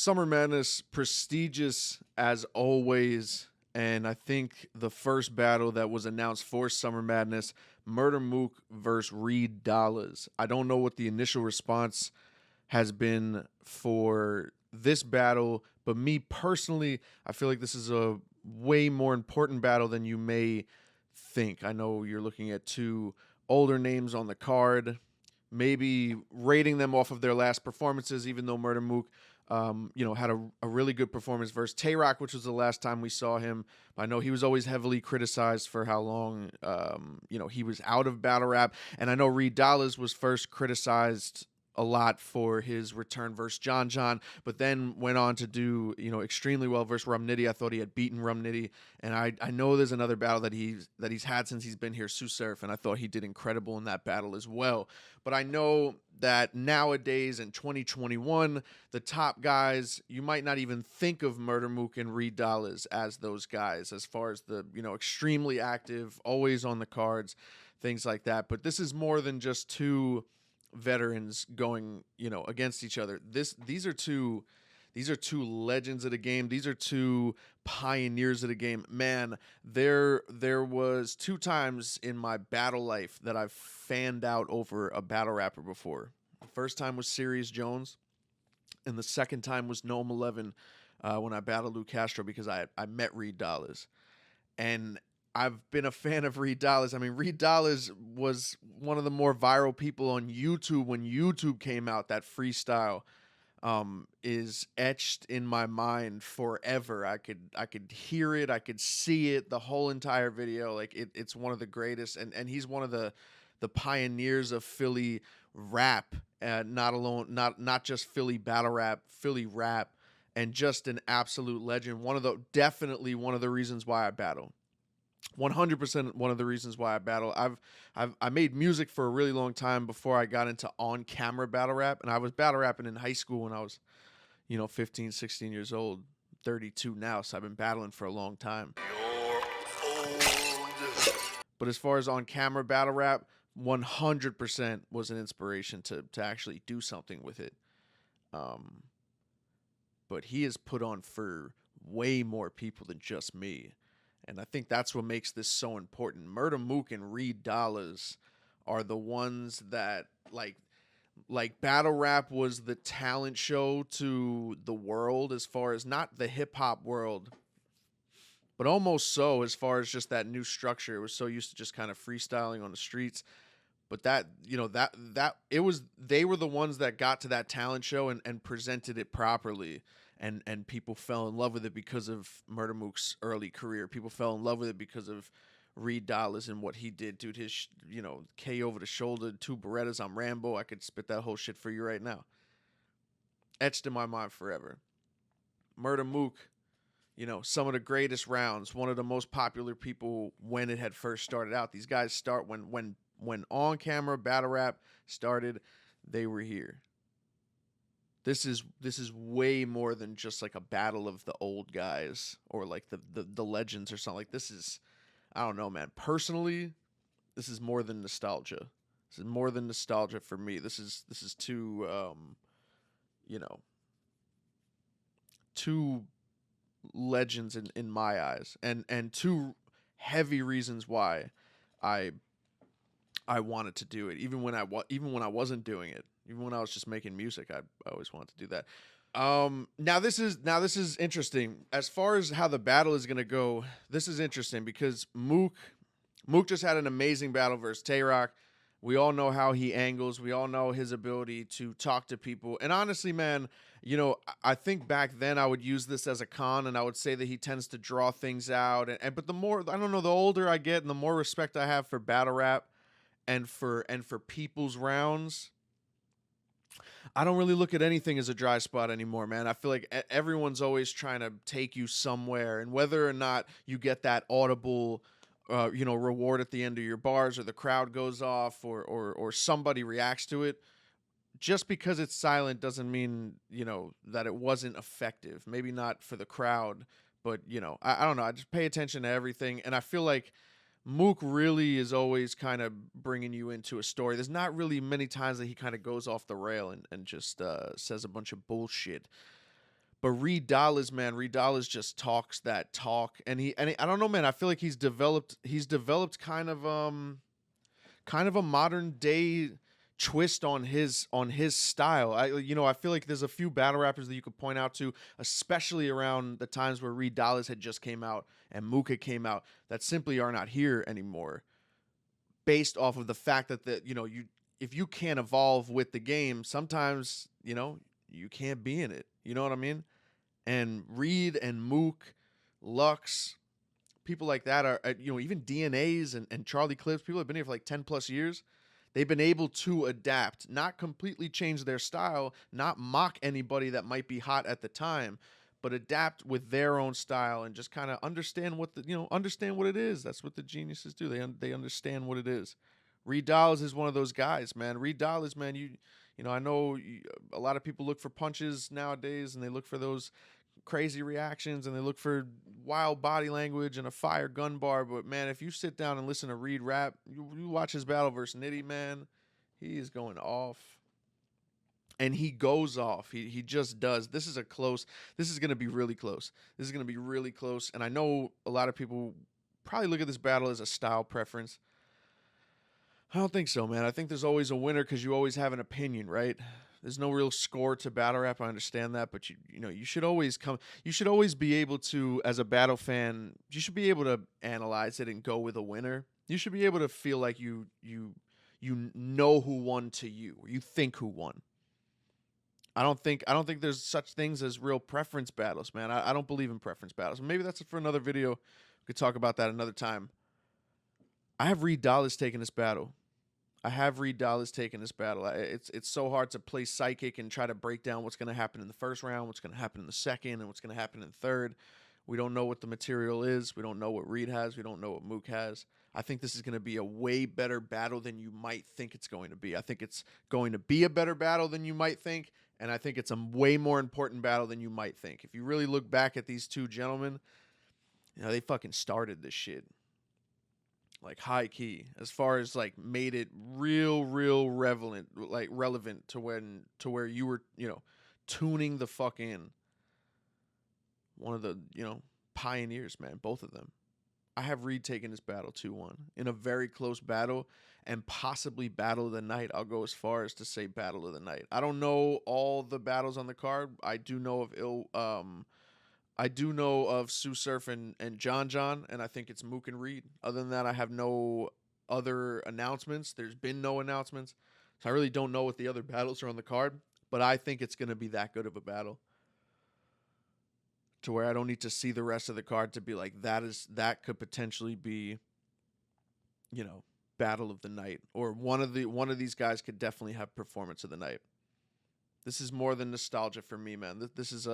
Summer Madness, prestigious as always. And I think the first battle that was announced for Summer Madness, Murda Mook versus Reed Dollaz. I don't know what the initial response has been for this battle, but me personally, I feel like this is a way more important battle than you may think. I know you're looking at two older names on the card, maybe rating them off of their last performances, even though Murda Mook had a really good performance versus Tay-Rock, which was the last time we saw him. I know he was always heavily criticized for how long, he was out of battle rap. And I know Reed Dollaz was first criticized a lot for his return versus John, but then went on to do, extremely well versus Rum Nitty. I thought he had beaten Rum Nitty. And I know there's another battle that he's had since he's been here, Sue Surf, and I thought he did incredible in that battle as well. But I know that nowadays in 2021, the top guys, you might not even think of Murda Mook and Reed Dollaz as those guys, as far as the, extremely active, always on the cards, things like that. But this is more than just two veterans going, against each other. These are two legends of the game. These are two pioneers of the game. Man, there was two times in my battle life that I've fanned out over a battle rapper before. The first time was Sirius Jones, and the second time was Noam 11 when I battled Lou Castro because I met Reed Dollaz. And I've been a fan of Reed Dollaz. I mean, Reed Dollaz was one of the more viral people on YouTube when YouTube came out. That freestyle is etched in my mind forever. I could hear it, I could see it, the whole entire video. Like it's one of the greatest, and he's one of the pioneers of Philly rap, not just Philly battle rap, Philly rap, and just an absolute legend. Definitely one of the reasons why I battle. 100% one of the reasons why I battle. I made music for a really long time before I got into on-camera battle rap, and I was battle rapping in high school when I was, 15, 16 years old. 32 now, so I've been battling for a long time. You're old. But as far as on-camera battle rap, 100% was an inspiration to actually do something with it. But he has put on for way more people than just me. And I think that's what makes this so important. Murda Mook and Reed Dollaz are the ones that, like battle rap was the talent show to the world, as far as not the hip-hop world, but almost so, as far as just that new structure. It was so used to just kind of freestyling on the streets. But they were the ones that got to that talent show and presented it properly. And people fell in love with it because of Murda Mook's early career. People fell in love with it because of Reed Dollaz and what he did. Dude, his, K over the shoulder, 2 Berettas, I'm Rambo. I could spit that whole shit for you right now. Etched in my mind forever. Murda Mook, some of the greatest rounds, one of the most popular people when it had first started out. These guys start when on-camera battle rap started, they were here. This is way more than just like a battle of the old guys or like the legends or something. Like, this is, I don't know, man. Personally, this is more than nostalgia. This is more than nostalgia for me. This is too two legends in my eyes, and two heavy reasons why I wanted to do it, even when I wasn't doing it. Even when I was just making music, I always wanted to do that. Now this is interesting. As far as how the battle is gonna go, this is interesting because Mook just had an amazing battle versus Tay-Rock. We all know how he angles. We all know his ability to talk to people. And honestly, man, I think back then I would use this as a con, and I would say that he tends to draw things out. But the more, I don't know, the older I get and the more respect I have for battle rap and for people's rounds, I don't really look at anything as a dry spot anymore, man. I feel like everyone's always trying to take you somewhere, and whether or not you get that audible, reward at the end of your bars, or the crowd goes off, or somebody reacts to it, just because it's silent doesn't mean, that it wasn't effective. Maybe not for the crowd, but, I don't know. I just pay attention to everything, and I feel like Mook really is always kind of bringing you into a story. There's not really many times that he kind of goes off the rail and just says a bunch of bullshit. But Reed Dollaz, man, Reed Dollaz just talks that talk, and I don't know, man. I feel like he's developed kind of a modern day twist on his style. I feel like there's a few battle rappers that you could point out to, especially around the times where Reed Dollaz had just came out and Mook had came out, that simply are not here anymore, based off of the fact that if you can't evolve with the game, sometimes you can't be in it. You know what I mean? And Reed and Mook, Lux, people like that are, even DNAs and Charlie Clips, people have been here for like 10 plus years. They've been able to adapt, not completely change their style, not mock anybody that might be hot at the time, but adapt with their own style and just kind of understand understand what it is. That's what the geniuses do. They understand what it is. Reed Dollaz is one of those guys, man. Reed Dollaz, man, I know a lot of people look for punches nowadays, and they look for those crazy reactions, and they look for wild body language and a fire gun bar. But man, if you sit down and listen to Reed rap, you watch his battle versus Nitty, man, he is going off. And he goes off. He just does. This is going to be really close. This is going to be really close. And I know a lot of people probably look at this battle as a style preference. I don't think so, man. I think there's always a winner because you always have an opinion, right? There's no real score to battle rap. I understand that, but you should always be able to, as a battle fan, you should be able to analyze it and go with a winner. You should be able to feel like you know who won to you, or you think who won. I don't think there's such things as real preference battles, man. I don't believe in preference battles. Maybe that's for another video. We could talk about that another time. I have Reed Dollaz taking this battle. It's so hard to play psychic and try to break down what's going to happen in the first round, what's going to happen in the second, and what's going to happen in the third. We don't know what the material is. We don't know what Reed has. We don't know what Mook has. I think this is going to be a way better battle than you might think it's going to be. I think it's going to be a better battle than you might think, and I think it's a way more important battle than you might think. If you really look back at these two gentlemen, they fucking started this shit. Like high key, as far as like made it real relevant to where you were, tuning the fuck in. One of the, pioneers, man, both of them. I have Reed taking this battle 2-1 in a very close battle, and possibly battle of the night. I'll go as far as to say battle of the night. I don't know all the battles on the card. I do know of Sue Surf and John, and I think it's Mook and Reed. Other than that, I have no other announcements. There's been no announcements. So I really don't know what the other battles are on the card, but I think it's going to be that good of a battle to where I don't need to see the rest of the card to be like, that could potentially be, battle of the night, or one of these guys could definitely have performance of the night. This is more than nostalgia for me, man. This is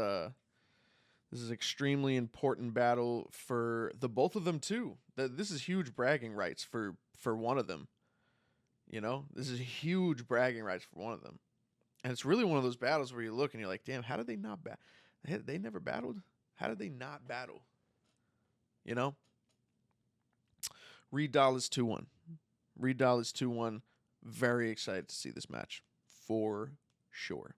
extremely important battle for the both of them too. This is huge bragging rights for one of them. This is huge bragging rights for one of them. And it's really one of those battles where you look and you're like, damn, how did they not battle? They never battled? How did they not battle? Reed Dollaz 2-1. Reed Dollaz 2-1. Very excited to see this match for sure.